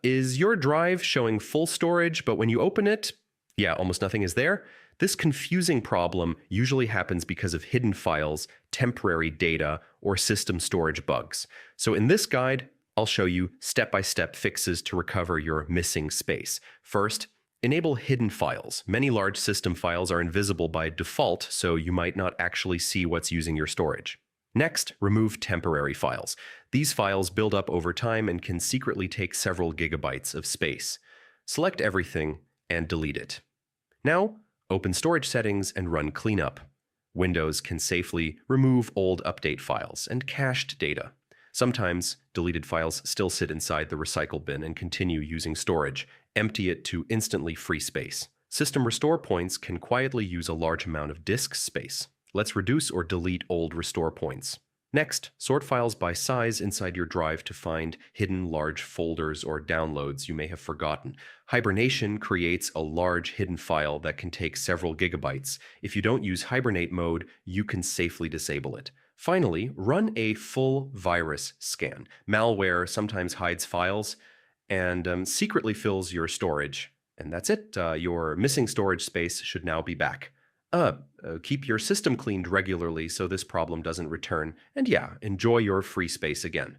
Is your drive showing full storage, but when you open it, yeah, almost nothing is there? This confusing problem usually happens because of hidden files, temporary data, or system storage bugs. So in this guide, I'll show you step-by-step fixes to recover your missing space. First, enable hidden files. Many large system files are invisible by default, so you might not actually see what's using your storage. Next, remove temporary files. These files build up over time and can secretly take several gigabytes of space. Select everything and delete it. Now, open storage settings and run cleanup. Windows can safely remove old update files and cached data. Sometimes, deleted files still sit inside the recycle bin and continue using storage. Empty it to instantly free space. System restore points can quietly use a large amount of disk space. Let's reduce or delete old restore points. Next, sort files by size inside your drive to find hidden large folders or downloads you may have forgotten. Hibernation creates a large hidden file that can take several gigabytes. If you don't use hibernate mode, you can safely disable it. Finally, run a full virus scan. Malware sometimes hides files and secretly fills your storage. And that's it. Your missing storage space should now be back. Keep your system cleaned regularly so this problem doesn't return. And yeah, enjoy your free space again.